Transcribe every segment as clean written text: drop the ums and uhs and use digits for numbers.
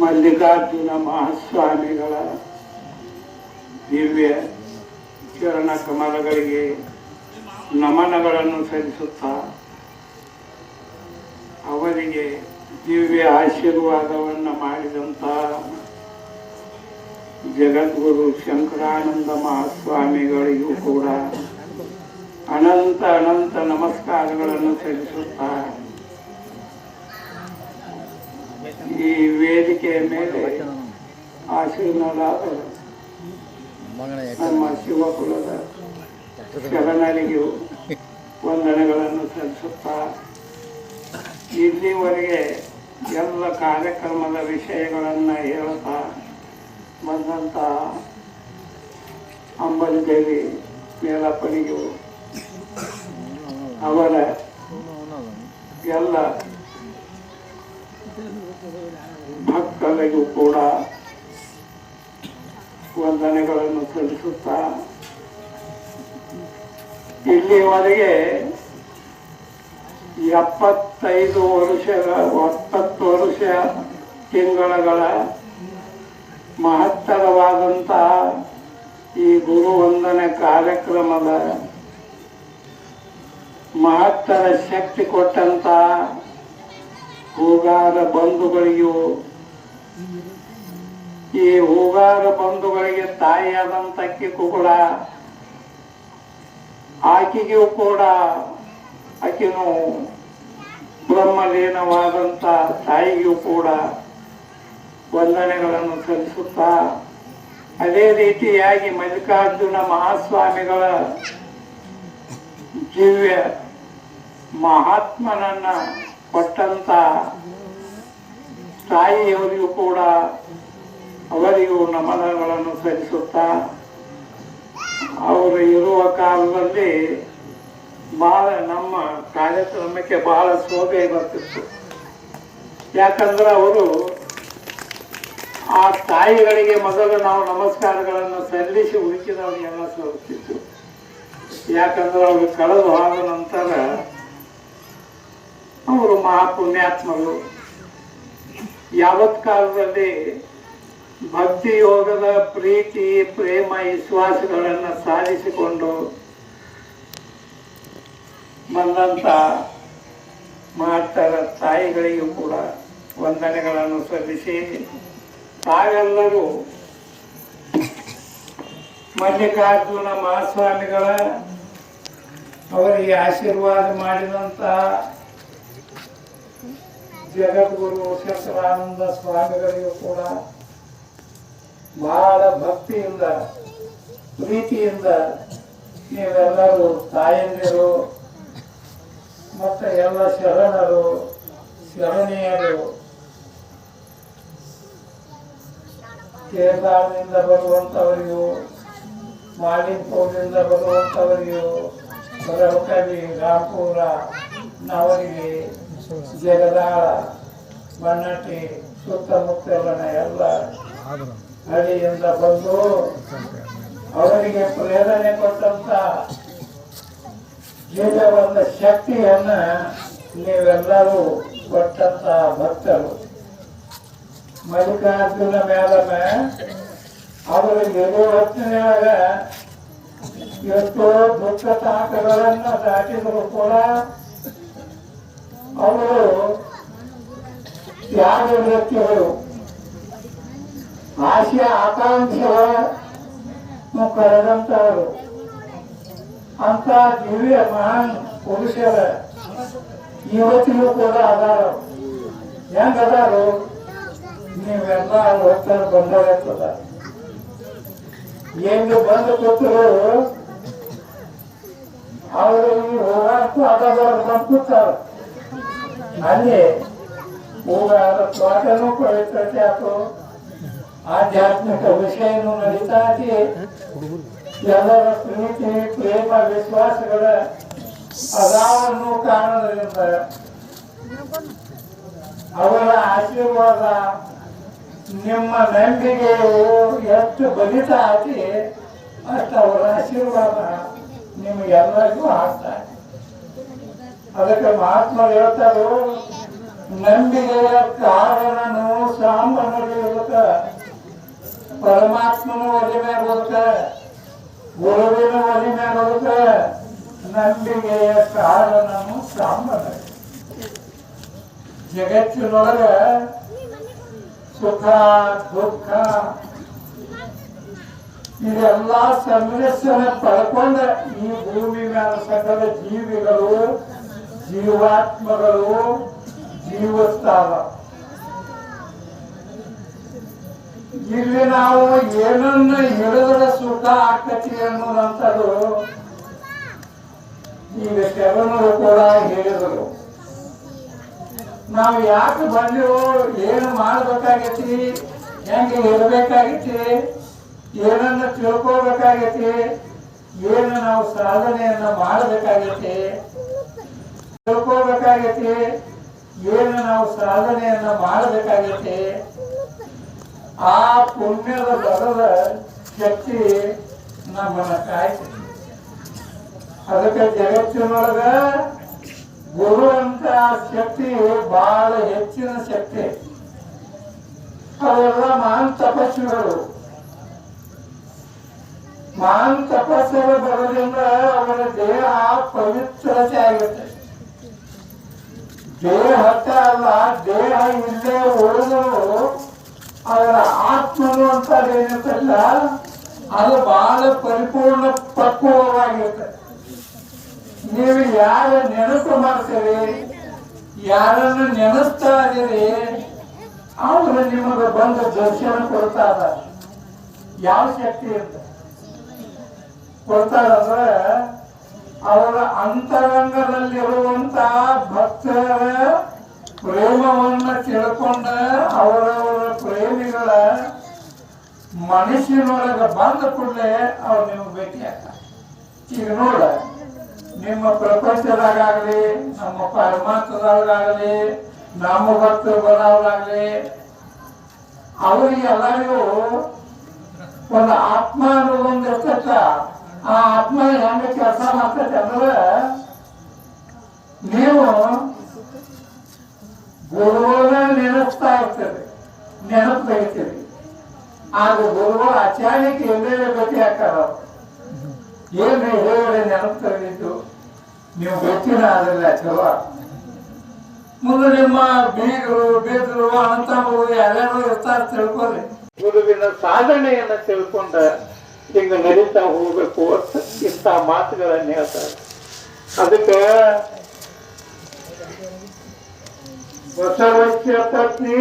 ಮಲ್ಲಿಕಾರ್ಜುನ ಮಹಾಸ್ವಾಮಿಗಳ ದಿವ್ಯ ಚರಣ ಕಮಲಗಳಿಗೆ ನಮನಗಳನ್ನು ಸಲ್ಲಿಸುತ್ತಾ ಅವರಿಗೆ ದಿವ್ಯ ಆಶೀರ್ವಾದವನ್ನು ಮಾಡಿದಂಥ ಜಗದ್ಗುರು ಶಂಕರಾನಂದ ಮಹಾಸ್ವಾಮಿಗಳಿಗೂ ಕೂಡ ಅನಂತ ಅನಂತ ನಮಸ್ಕಾರಗಳನ್ನು ಸಲ್ಲಿಸುತ್ತಾ ಈ ವೇದಿಕೆಯ ಮೇಲೆ ಆಶೀರ್ವಾದ ನಮ್ಮ ಶಿವಕುಲದ ಶರಣರಿಗೂ ವಂದನೆಗಳನ್ನು ಸಲ್ಲಿಸುತ್ತಾ ಇಲ್ಲಿವರೆಗೆ ಎಲ್ಲ ಕಾರ್ಯಕ್ರಮದ ವಿಷಯಗಳನ್ನು ಹೇಳುತ್ತಾ ಬಂದಂಥ ಅಂಬಲಿದೇವಿ ಮೇಲಪ್ಪನಿಗೂ ಅವರ ಎಲ್ಲ ಭಕ್ತರಿಗೂ ಕೂಡ ವಂದನೆಗಳನ್ನು ಸಲ್ಲಿಸುತ್ತಾ ಇಲ್ಲಿವರೆಗೆ 70 ವರ್ಷ ತಿಂಗಳ ಮಹತ್ತರವಾದಂಥ ಈ ಗುರುವಂದನೆ ಕಾರ್ಯಕ್ರಮದ ಮಹತ್ತರ ಶಕ್ತಿ ಕೊಟ್ಟಂತ ಹೂಗಾರ ಬಂಧುಗಳಿಗೂ ಈ ಹೂಗಾರ ಬಂಧುಗಳಿಗೆ ತಾಯಿಯಾದಂತಕ್ಕಿಗೂ ಕೂಡ ಆಕೆಗೂ ಕೂಡ ಆಕೆನು ಬ್ರಹ್ಮಲೀನವಾದಂಥ ತಾಯಿಗೂ ಕೂಡ ವಂದನೆಗಳನ್ನು ಸಲ್ಲಿಸುತ್ತಾ ಅದೇ ರೀತಿಯಾಗಿ ಮಲ್ಲಿಕಾರ್ಜುನ ಮಹಾಸ್ವಾಮಿಗಳ ದಿವ್ಯ ಮಹಾತ್ಮನನ್ನ ಕೊಟ್ಟಂತ ತಾಯಿಯವರಿಗೂ ಕೂಡ ಅವರಿಗೂ ನಮನಗಳನ್ನು ಸಲ್ಲಿಸುತ್ತಾ ಅವರು ಇರುವ ಕಾಲದಲ್ಲಿ ಬಹಳ ನಮ್ಮ ಕಾರ್ಯಕ್ರಮಕ್ಕೆ ಬಹಳ ಶೋಭೆ ಬರ್ತಿತ್ತು. ಯಾಕಂದ್ರೆ ಅವರು ಆ ತಾಯಿಗಳಿಗೆ ಮೊದಲು ನಾವು ನಮಸ್ಕಾರಗಳನ್ನು ಸಲ್ಲಿಸಿ ಉಳಿಸಿದವರಿಗೆಲ್ಲ ಸಲ್ಲಿಸ್ತಿತ್ತು. ಯಾಕಂದ್ರೆ ಅವರು ಕಳೆದು ಹೋದ ನಂತರ ಅವರು ಮಹಾಪುಣ್ಯಾತ್ಮರು. ಯಾವತ್ ಕಾಲದಲ್ಲಿ ಭಕ್ತಿ ಯೋಗದ ಪ್ರೀತಿ ಪ್ರೇಮ ವಿಶ್ವಾಸಗಳನ್ನು ಸಾಧಿಸಿಕೊಂಡು ಬಂದಂತ ಮಾತರ ತಾಯಿಗಳಿಗೂ ಕೂಡ ವಂದನೆಗಳನ್ನು ಸಲ್ಲಿಸಿ ತಾವೆಲ್ಲರೂ ಮಲ್ಲಿಕಾರ್ಜುನ ಮಹಾಸ್ವಾಮಿಗಳ ಅವರಿಗೆ ಆಶೀರ್ವಾದ ಮಾಡಿದಂತ ಜಗದ್ಗುರು ಶಂಕರಾನಂದ ಸ್ವಾಮಿಗಳಿಗೂ ಕೂಡ ಬಹಳ ಭಕ್ತಿಯಿಂದ ಪ್ರೀತಿಯಿಂದ ನೀವೆಲ್ಲರೂ ತಾಯಂದಿರು ಮತ್ತೆ ಎಲ್ಲ ಶರಣರು ಶರಣೀಯರು ಕೇರಳದಿಂದ ಬರುವಂಥವರಿಗೂ ಮಾಲಿಂಪುರದಿಂದ ಬರುವಂಥವರಿಗೂ ಬರವಕವಿ ರಾಂಪುರ ನವರಿಗೆ ಜಗದಾಳ ಮಣ್ಣಟ್ಟಿ ಸುತ್ತಮುತ್ತಲಿನ ಎಲ್ಲ ಹಳ್ಳಿಯಿಂದ ಬಂದು ಅವರಿಗೆ ಪ್ರೇರಣೆ ಕೊಟ್ಟಂತ ಜೀವನ ಶಕ್ತಿಯನ್ನ ನೀವೆಲ್ಲರೂ ಕೊಟ್ಟಂತ ಭಕ್ತರು. ಮಲ್ಲಿಕಾರ್ಜುನ ಮೇಲಮ್ಮ ಅವರಿಗೆ ಹೊತ್ತಿನಾಗ ಎಷ್ಟೋ ದುಃಖ ತಾಕಗಳನ್ನ ದಾಟಿದ್ರು ಕೂಡ ಅವರು ತ್ಯಾಗ ವ್ಯಕ್ತಿಗಳು, ಆಶಯ ಆಕಾಂಕ್ಷೆಗಳನ್ನು ಕರೆದಂತವರು. ಅಂತ ದಿವ್ಯ ಮಹಾನ್ ಪುರುಷರ ಇವತ್ತಿಗೂ ಕೂಡ ಅದಾರ. ಹೆಂಗದಾರು ನೀವೆಲ್ಲ ಹೋಗ್ತಾರ ಬಂದಾಗತ್ತದ ಎಂದು ಬಂದು ಕೂತರು ಅವರು ಹೋಗಾಕು ಅದಾದವ್ರು ಬಂದು ಕೂತಾರ. ಅಲ್ಲಿ ಹೋಗಾರ ತೋಟನೂ ಪವಿತ್ರತೆ ಆಯ್ತು, ಆಧ್ಯಾತ್ಮಿಕ ವಿಷಯನೂ ನಡೀತಾ ಐತಿ. ಎಲ್ಲರ ಪ್ರೀತಿ ಪ್ರೇಮ ವಿಶ್ವಾಸಗಳ ಅದಾವನ್ನು ಕಾರಣದಿಂದ ಅವರ ಆಶೀರ್ವಾದ ನಿಮ್ಮ ನಂಬಿಕೆಯು ಎಷ್ಟು ಬಲಿತಾ ಐತಿ ಅಷ್ಟು ಅವರ ಆಶೀರ್ವಾದ ನಿಮಗೆಲ್ಲರಿಗೂ ಆಗ್ತಾರೆ. ಅದಕ್ಕೆ ಮಹಾತ್ಮರು ಹೇಳ್ತಾರು, ನಂಬಿಕೆಯ ಕಾರಣನು ಸಾಂಬನಿಗೆ ಇರುತ್ತ, ಪರಮಾತ್ಮನ ಒಲಿ ಮ್ಯಾಗ ಹೋಗುತ್ತ, ಗುರುವಿನ ಒಲಿ ಮ್ಯಾಗ ಹೋಗುತ್ತ. ನಂಬಿಕೆಯ ಕಾರಣನು ಸಾಂಬನ. ಜಗತ್ತಿನೊಳಗ ಸುಖ ದುಃಖ ಇದೆಲ್ಲ ಸಂರಕ್ಷಣೆ ಪಡ್ಕೊಂಡ ಈ ಭೂಮಿ ಮೇಲೆ ಸಕಲ ಜೀವಿಗಳು ಜೀವಾತ್ಮಗಳು ಜೀವಿಸ್ತಾವ. ಇಲ್ಲಿ ನಾವು ಏನನ್ನ ಹಿಡಿದ್ರೆ ಸುಖ ಆಕತಿ ಅನ್ನೋದಂತದು ಈಗ ಶರಣರು ಕೂಡ ಹೇಳಿದರು. ನಾವು ಯಾಕೆ ಬಂದೆವು, ಏನು ಮಾಡ್ಬೇಕಾಗೈತಿ, ಹೆಂಗೆ ಇರಬೇಕಾಗೈತಿ, ಏನನ್ನ ತಿಳ್ಕೋಬೇಕಾಗೈತಿ, ಏನು ನಾವು ಸಾಧನೆಯನ್ನ ಮಾಡಬೇಕಾಗೈತಿ, ತಿಳ್ಕೋಬೇಕಾಗೈತಿ, ಏನು ನಾವು ಸಾಧನೆಯನ್ನ ಮಾಡಬೇಕಾಗೈತಿ. ಆ ಪುಣ್ಯದ ಬರದ ಶಕ್ತಿ ನಮ್ಮನ್ನ ಕಾಯ್ತೈತಿ. ಅದಕ್ಕೆ ಜಗತ್ತಿನೊಳಗ ಗುರು ಅಂತ ಶಕ್ತಿ ಬಹಳ ಹೆಚ್ಚಿನ ಶಕ್ತಿ. ಅವೆಲ್ಲ ಮಹಾನ್ ತಪಸ್ವಿಗಳು. ಮಹಾನ್ ತಪಸ್ಸರು ಬರೋದ್ರಿಂದ ಅವರ ದೇಹ ಪವಿತ್ರತೆ ಆಗುತ್ತೆ. ದೇಹಕ್ಕ ಅಲ್ಲ, ದೇಹ ಇಲ್ಲೇ ಉಳಿದ್ರು ಅವರ ಆತ್ಮನು ಅಂತ ಏನಿರ್ತಲ್ಲ ಅದು ಬಹಳ ಪರಿಪೂರ್ಣ ಪಕ್ವವಾಗಿರುತ್ತೆ. ನೀವು ಯಾರ ನೆನಪು ಮಾಡ್ತೀರಿ, ಯಾರನ್ನು ನೆನೆಸ್ತಾ ಇದೀರಿ, ಅವರು ನಿಮಗೆ ಬಂದು ದರ್ಶನ ಕೊಡ್ತಾರ. ಯಾವ ಶಕ್ತಿಯಿಂದ ಕೊಡ್ತಾರಂದ್ರೆ ಅವರ ಅಂತರಂಗದಲ್ಲಿರುವಂತ ಭಕ್ತರ ಪ್ರೇಮವನ್ನು ತಿಳ್ಕೊಂಡ ಅವರವರ ಪ್ರೇಮಿಗಳ ಮನಸ್ಸಿನೊಳಗೆ ಬಂದ ಕೂಡಲೇ ಅವ್ರು ನಿಮಗೆ ಭೇಟಿ ಆಗ್ತಾರೆ. ಈಗ ನೋಡ, ನಿಮ್ಮ ಪ್ರಪಂಚದಾಗಲಿ, ನಮ್ಮ ಪರಮಾತ್ಮದಾಗಲಿ, ನಮ್ಮ ಭಕ್ತರು ಬರೋರಾಗಲಿ, ಅವರಿಗೆ ಎಲ್ಲರಿಗೂ ಒಂದು ಆತ್ಮ ಅನ್ನೋದು ಒಂದು ಇರ್ತೈತ. ಆ ಆತ್ಮ ಹೆಂಗೆ ಕೆಲಸ ಮಾಡ್ತೈತೆ ಅಂದ್ರೆ, ನೀವು ಗುರುವನ್ನ ನೆನೆಸ್ತಾ ಇರ್ತೀರಿ, ನೆನಪು ತೆಗಿತೀರಿ. ಆಗ ಗುರುಗಳು ಅಚಾನಕ್ ಎಲ್ಲೇ ಭೇಟಿ ಹಾಕಾರ. ಏನ್ ಹೇಳಿ ನೆನಪು ತೆಗೆದಿದ್ದು ನೀವು ಭೇಟಿನ ಆಗಲ್ಲ. ಚಲೋ ಮುಂದೆ ನಿಮ್ಮ ಬೀಗರು ಬೇದರು ಅನಂತರು ಯಾರ್ಯಾರು ಇರ್ತಾರೆ ತಿಳ್ಕೊರಿ. ಗುರುವಿನ ಸಾಧನೆಯನ್ನ ತಿಳ್ಕೊಂಡ ಹಿಂಗ ನಡೀತಾ ಹೋಗ್ಬೇಕು ಅಂತ ಇಂಥ ಮಾತುಗಳನ್ನ ಹೇಳ್ತಾರೆ. ಅದಕ್ಕೆ ಬಸವಸ್ಯ ಪತ್ನಿ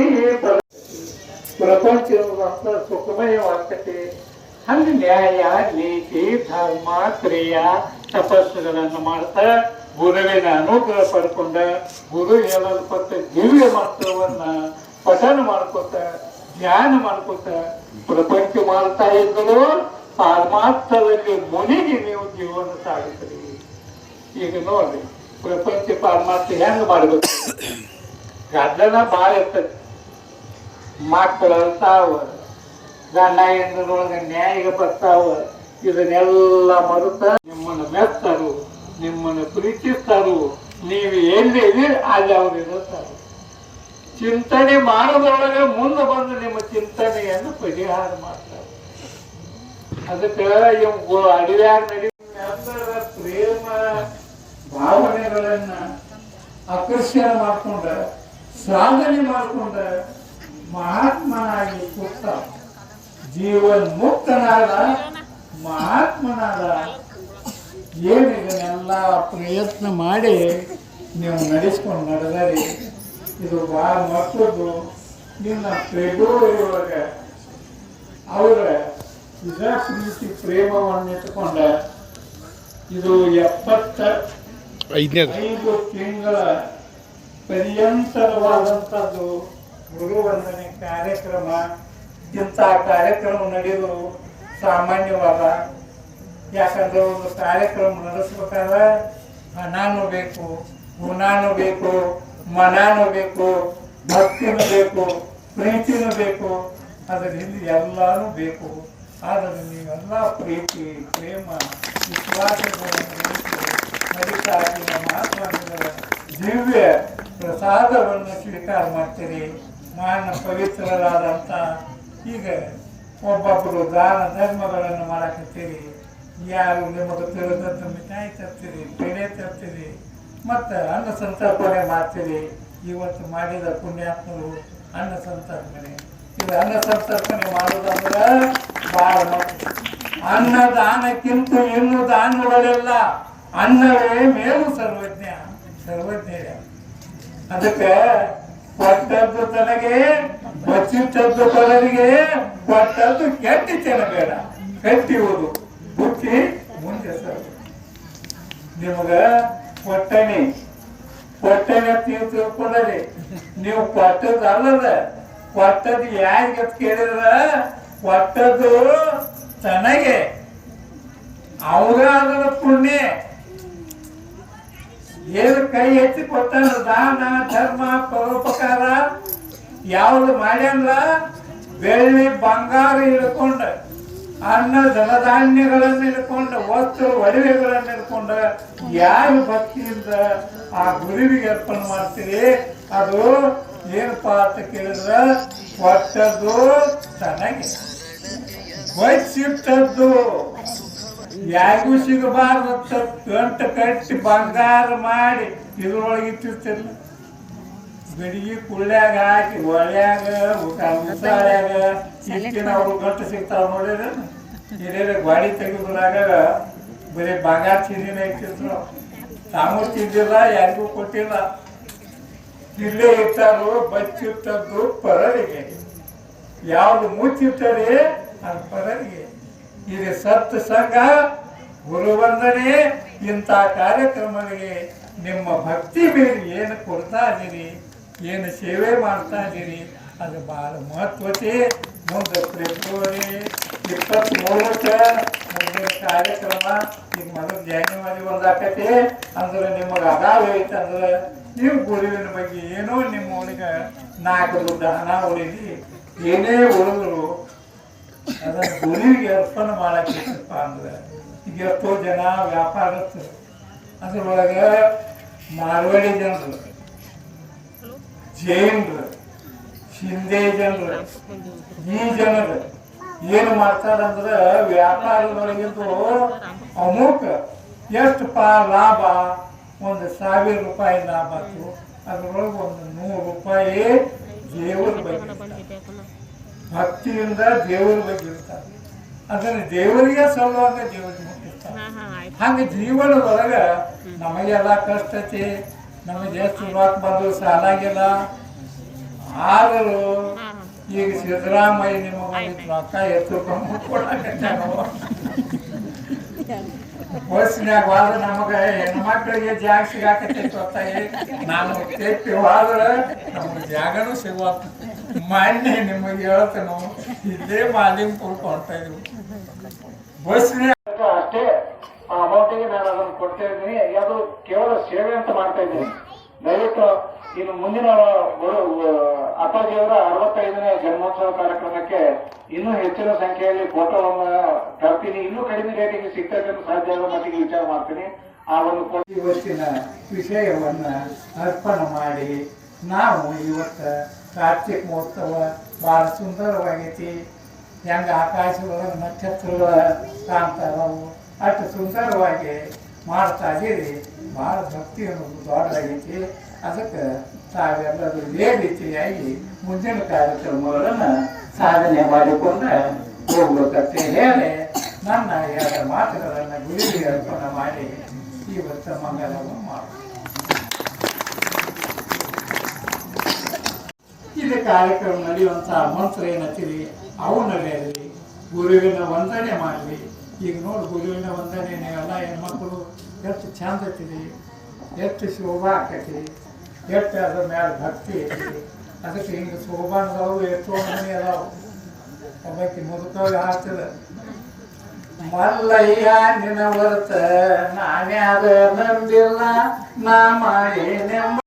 ಪ್ರಪಂಚವಂತ ಸುಖಮಯವಾಗ್ತೈತಿ. ಹಂಗೆ ನ್ಯಾಯ, ನೀತಿ, ಧರ್ಮ, ಕ್ರಿಯಾ, ತಪಸ್ಸುಗಳನ್ನು ಮಾಡ್ತಾ ಗುರುವಿನ ಅನುಗ್ರಹ ಪಡ್ಕೊಂಡ ಗುರು ಹೇಳಲ್ಪಟ್ಟ ದಿವ್ಯ ಮಂತ್ರವನ್ನ ಪಠನ ಮಾಡ್ಕೊತ ಧ್ಯಾನ ಮಾಡ್ಕೊತ ಪ್ರಪಂಚ ಮಾಡ್ತಾ ಇದ್ದರು ಪರಮಾತ್ಮದಲ್ಲಿ ಮುನಿಗಿ ನೀವು ಜೀವನ ಸಾಗಿದ್ರಿ. ಈಗ ನೋಡ್ರಿ, ಪ್ರಪಂಚ ಪರಮಾತ್ಮ ಹೆಂಗ್ ಮಾಡ್ಬೇಕು. ಗದ್ದಲ ಭಾಳ ಇರ್ತೈತಿ. ಮಕ್ಕಳು ಅಳ್ತಾವ, ಗಂಡ ಹೆಂಡರೊಳಗೆ ನ್ಯಾಯಿಗೆ ಬರ್ತಾವ. ಇದನ್ನೆಲ್ಲ ಮರುತ ನಿಮ್ಮನ್ನು ಮೆಚ್ತಾರು, ನಿಮ್ಮನ್ನು ಪ್ರೀತಿಸ್ತಾರು. ನೀವು ಎಲ್ಲಿ ಅಲ್ಲಿ ಅವ್ರು ಇರುತ್ತಾರೆ. ಚಿಂತನೆ ಮಾಡೋದ್ರೊಳಗೆ ಮುಂದೆ ಬಂದು ನಿಮ್ಮ ಚಿಂತನೆಯನ್ನು ಪರಿಹಾರ ಮಾಡ್ತಾರೆ. ಅದಕ್ಕೆ ಇವ್ ಅಡಿವ್ಯಾಗ ನಡೆಯುವ ಪ್ರೇಮ ಭಾವನೆಗಳನ್ನ ಆಕರ್ಷಣೆ ಮಾಡ್ಕೊಂಡ ಸಾಧನೆ ಮಾಡ್ಕೊಂಡ ಮಹಾತ್ಮನಾಗಿ ಕೂತ ಜೀವನ್ ಮುಕ್ತನಾದ ಮಹಾತ್ಮನಾದ. ಏನು ಇದನ್ನೆಲ್ಲ ಪ್ರಯತ್ನ ಮಾಡಿ ನೀವು ನಡೆಸ್ಕೊಂಡು ನಡೆದರಿ. ಇದು ಬಹಳ ಮಕ್ಕಳು ನಿನ್ನ ಫೆಬ್ರವರಿಯೊಳಗ ಅವರ ಇದ ಪ್ರೀತಿ ಪ್ರೇಮವನ್ನು ಇಟ್ಟುಕೊಂಡ ಇದು 75 ತಿಂಗಳ ಪರ್ಯಂತರವಾದಂಥದ್ದು ಗುರುವಂದನೆ ಕಾರ್ಯಕ್ರಮ. ಇಂಥ ಕಾರ್ಯಕ್ರಮ ನಡೆಯೋದು ಸಾಮಾನ್ಯವಾದ. ಯಾಕಂದ್ರೆ ಒಂದು ಕಾರ್ಯಕ್ರಮ ನಡೆಸ್ಬೇಕಾದ್ರೆ ಹಣನೂ ಬೇಕು, ಗುಣನೂ ಬೇಕು, ಮನನೂ ಬೇಕು, ಭಕ್ತಿನೂ ಬೇಕು, ಪ್ರೀತಿನೂ ಬೇಕು. ಅದರಿಂದ ಎಲ್ಲಾನು ಬೇಕು. ಆದರೆ ನೀವೆಲ್ಲ ಪ್ರೀತಿ ಪ್ರೇಮ ವಿಶ್ವಾಸಗಳನ್ನು ನಡೀತಾ ದಿವ್ಯ ಪ್ರಸಾದವನ್ನು ಸ್ವೀಕಾರ ಮಾಡ್ತೀರಿ. ಮಾನ ಪವಿತ್ರರಾದಂಥ ಈಗ ಒಬ್ಬೊಬ್ಬರು ದಾನ ಧರ್ಮಗಳನ್ನು ಮಾಡಕತ್ತೀರಿ. ಯಾರು ನಿಮಗೆ ತಿಳಿದದ್ದು ಮಿಠಾಯಿ ತರ್ತೀರಿ, ಬೆಳೆ ತರ್ತೀರಿ, ಮತ್ತು ಅನ್ನ ಸಂತರ್ಪಣೆ ಮಾಡ್ತೀರಿ. ಇವತ್ತು ಮಾಡಿದ ಪುಣ್ಯಾತ್ಮರು ಅನ್ನ ಸಂತರ್ಪಣೆ. ಇದು ಅನ್ನ ಸಂತರ್ಪಣೆ ಮಾಡೋದಂದ್ರೆ ಭಾಳ ಮಕ್ಕಳು. ಅನ್ನದಾನಕ್ಕಿಂತ ಇನ್ನೂ ದಾನಗಳೆಲ್ಲ ಅನ್ನವೇ ಮೇಲು ಸರ್ವಜ್ಞ. ಅದಕ್ಕೆ ಕೊಟ್ಟದ್ದು ತನಗೆ ಬಚ್ಚಿಟ್ಟದ್ದು ಪರರಿಗೆ, ಕೊಟ್ಟದ್ದು ಕೆಟ್ಟಿ ಬೇಡ, ಕಟ್ಟಿಯುವುದು ಬುತ್ತಿ ಮುಂದೆ ಸರ್. ನಿಮಗ ಕೊಟ್ಟಣಿ ತಿಳ್ಕೊಂಡ್ರಿ. ನೀವು ಕೊಟ್ಟದ್ದು ಅಲ್ಲದ, ಕೊಟ್ಟದ್ದು ಯಾರಿಗೆ ಕೇಳಿದ್ರ ಕೊಟ್ಟದ್ದು ತನಗೆ, ಅವರ ಅದರ ಪುಣ್ಯ. ಏನು ಕೈ ಎತ್ತಿ ಕೊಟ್ಟಾನ ದಾನ ಧರ್ಮ ಪರೋಪಕಾರ ಯಾವುದು ಮಾಡ್ಯಲ್ಲ, ಬೆಳ್ಳಿ ಬಂಗಾರ ಹಿಡ್ಕೊಂಡ, ಅನ್ನ ಧನಧಾನ್ಯಗಳನ್ನು ಹಿಡ್ಕೊಂಡ, ವಸ್ತು ಒಡವೆಗಳನ್ನು ಹಿಡ್ಕೊಂಡ ಯಾರು ಭಕ್ತಿಯಿಂದ ಆ ಗುರುವಿಗೆ ಅರ್ಪಣೆ ಮಾಡ್ತೀರಿ, ಅದು ಏನಪ್ಪ ಅಂತ ಕೇಳಿದ್ರ ಕೊಟ್ಟದ್ದು ತನಗೆ, ಬಚ್ಚಿಟ್ಟದ್ದು ಯಾರಿಗೂ ಸಿಗಬಾರ್ದಂತ ಗಂಟು ಕಟ್ಟಿ ಬಂಗಾರ ಮಾಡಿ ಇದ್ರೊಳಗೆ ಇಟ್ಟಿರ್ತಿರ್ಲ. ಗಡಿಗೆ ಕುಳ್ಳ್ಯಾಗ ಹಾಕಿ ಒಳ್ಳ್ಯಾಗ ಉಸಾಳ್ಯಾಗ ಇಟ್ಟಿನ ಅವ್ರು ಗಂಟು ಸಿಗ್ತಾವ ನೋಡಿದ್ರೆ ಹಿರಿಯರ ಗಾಡಿ ತೆಗೆದ್ರಾಗ ಬರೀ ಬಂಗಾರ ಚೀನಿನ ಇಟ್ಟಿದ್ರು. ತಾವು ತಿಂದಿಲ್ಲ, ಯಾರಿಗೂ ಕೊಟ್ಟಿಲ್ಲ. ಇಲ್ಲೇ ಇಟ್ಟಾರು. ಬಚ್ಚಿಟ್ಟದ್ದು ಪರರಿಗೆ, ಯಾವ್ದು ಮುಚ್ಚಿಟ್ಟರೆ ಅದು ಪರರಿಗೆ. ಇದು ಸತ್ ಸಂಘ ಗುರುವಂದನೆ. ಇಂಥ ಕಾರ್ಯಕ್ರಮಗಳಿಗೆ ನಿಮ್ಮ ಭಕ್ತಿ ಮೇಲೆ ಏನು ಕೊಡ್ತಾ ಇದ್ದೀರಿ, ಏನು ಸೇವೆ ಮಾಡ್ತಾ ಇದ್ದೀರಿ, ಅದು ಭಾಳ ಮಹತ್ವತೆ. ಮುಂದೆ ಫೆಬ್ರವರಿ 23ಕ್ಕೆ ಮುಂದಿನ ಕಾರ್ಯಕ್ರಮ. ಈಗ ಮೊದಲು ಜಾನ್ಯವಾರಿ ಒಂದಾಕತಿ ಅಂದ್ರೆ ನಿಮಗೆ ಅದಾವ ಐತಂದ್ರೆ ನೀವು ಗುರುವಿನ ಬಗ್ಗೆ ಏನೋ ನಿಮ್ಮ ಒಳಗೆ 4 ದುಡ್ಡು ಹಣ ಉಳಿದಿ ಏನೇ ಉಳಿದ್ರು ಅದನ್ನು ಗುರುವಿಗೆ ಅರ್ಪಣೆ ಮಾಡಕ್ಕಿತ್ತಪ್ಪ ಅಂದ್ರೆ ಈಗ ಎಷ್ಟೋ ಜನ ವ್ಯಾಪಾರಸ್ಥರು, ಅದ್ರೊಳಗೆ ಮಾರ್ವಾಡಿ ಜನರು, ಜೈನರು, ಶಿಂದೆ ಜನರು, ಈ ಜನರು ಏನು ಮಾಡ್ತಾರಂದ್ರೆ ವ್ಯಾಪಾರದೊಳಗಿಂದು ಅಮುಕ ಎಷ್ಟು ಲಾಭ, 1,000 ರೂಪಾಯಿ ಲಾಭ ಆಯ್ತು. ಅದ್ರೊಳಗೆ 100 ರೂಪಾಯಿ ದೇವರ ಬಗ್ಗೆ, ಭಕ್ತಿಯಿಂದ ದೇವರ ಬಗ್ಗೆ ಇರ್ತಾರೆ. ಅದನ್ನು ದೇವರಿಗೆ ಸಲ್ಲುವಾಗ ದೇವರಿಗೆ ಮುಟ್ಟಿರ್ತಾರೆ. ಹಂಗೆ ಜೀವನದೊಳಗ ನಮಗೆಲ್ಲ ಕಷ್ಟ ಐತಿ, ನಮಗೆ ಎಷ್ಟು ರೊಕ್ಕ ಬಂದು ಸಾಲಾಗಿಲ್ಲ. ಆದರೂ ಈಗ ಸಿದ್ದರಾಮಯ್ಯ ನಿಮಗೆ ರೊಕ್ಕ ಎತ್ತುಕೊಂಡು ಕೊಡಕತ್ತಾನ. ಬಸ್ನ್ಯಾಗ ಹೋದ್ರೆ ನಮಗೆ ಹೆಣ್ಮಕ್ಳಿಗೆ ಜಾಗ ಸಿಗಾಕತ್ತೈತಿ ಹೊತ್ತಾಗಿ ನಾವು ತೆಪ್ಪಿ ಹೋದ್ರೆ ನಮಗೆ ಜಾಗನೂ ಸಿಗುವ. ಮಾನ್ಯ ನಿಮಗೆ ಹೇಳ್ತೇನೆ, ಇಲ್ಲೇ ಮಾಲಿಂಗ್ಪುರ್ ಕೊಡ್ತಾ ಇದ್ವಿ ಬಸ್ನ್ಯಾಗ ಅಷ್ಟೇ. ಆ ಅಮೌಂಟಿಗೆ ನಾನು ಅದನ್ನು ಕೊಡ್ತಾ ಇದ್ದೀನಿ. ಅದು ಕೇವಲ ಸೇವೆ ಅಂತ ಮಾಡ್ತಾ ಇದ್ದೀನಿ. ದಯವಿಟ್ಟು ಇನ್ನು ಮುಂದಿನ ಅಪ್ಪಾಜಿಯವರ 65ನೇ ಜನ್ಮೋತ್ಸವ ಕಾರ್ಯಕ್ರಮಕ್ಕೆ ಇನ್ನೂ ಹೆಚ್ಚಿನ ಸಂಖ್ಯೆಯಲ್ಲಿ ಫೋಟೋವನ್ನು ತರ್ತೀನಿ. ಇನ್ನೂ ಕಡಿಮೆ ರೇಟಿಗೆ ಸಿಗ್ತಕ್ಕಂಥ ಸಾಧ್ಯ ಆದ ಮಟ್ಟಿಗೆ ವಿಚಾರ ಮಾಡ್ತೀನಿ. ಆ ಒಂದು ಇವತ್ತಿನ ವಿಷಯವನ್ನ ಅರ್ಪಣೆ ಮಾಡಿ ನಾವು ಇವತ್ತು ಕಾರ್ತಿಕ ಮಹೋತ್ಸವ ಭಾಳ ಸುಂದರವಾಗೈತಿ. ಹೆಂಗ ಆಕಾಶದೊಳಗೆ ನಕ್ಷತ್ರಗಳ ಕಾಣ್ತಾರವು ಅಷ್ಟು ಸುಂದರವಾಗಿ ಮಾಡ್ತಾ ಇದ್ದೀರಿ. ಭಾಳ ಭಕ್ತಿ ಅನ್ನೋದು ದೊಡ್ಡದಾಗೈತಿ. ಅದಕ್ಕೆ ತಾವೆಲ್ಲರೂ ಇದೇ ರೀತಿಯಾಗಿ ಮುಂದಿನ ಕಾರ್ಯಕ್ರಮಗಳನ್ನು ಸಾಧನೆ ಮಾಡಿಕೊಂಡು ಹೋಗ್ಬೇಕಂತ ಹೇಳಿ ನನ್ನ 2 ಮಾತುಗಳನ್ನು ಗುರುವಿಗೆ ಅರ್ಪಣೆ ಮಾಡಿ ಇವತ್ತು ಮಂಗಲವನ್ನು ಮಾಡಿ ಇದು ಕಾರ್ಯಕ್ರಮ ನಡೆಯುವಂತಹ ಮಂತ್ರ ಏನತ್ತೀರಿ ಅವು ನಡೆಯಲಿ. ಗುರುವಿನ ವಂದನೆ ಮಾಡಲಿ. ಈಗ ನೋಡಿ ಗುರುವಿನ ವಂದನೆ ನೀವೆಲ್ಲ ಹೆಣ್ಮಕ್ಳು ಎಷ್ಟು ಚಂದ ಐತಿರಿ, ಎಷ್ಟು ಶೋಭಾ ಆಕೈತಿ, ಎಷ್ಟು ಅದ್ರ ಮೇಲೆ ಭಕ್ತಿ ಐತಿ. ಅದಕ್ಕೆ ಹಿಂಗೆ ಶೋಭಾನದವು ಎಷ್ಟೋ ಮನೆ ಅದಾವು. ಒಬ್ಬಾಕಿ ಮುದುಕವಾಗಿ ಆಗ್ತದೆ, ಮಲ್ಲಯ್ಯ ನಿನ್ನ ಹೊರತ ನಾನ್ಯಾರ ನಂಬಿಲ್ಲ, ನಾ ಮಾಡಿ ನೆಮ್ಮ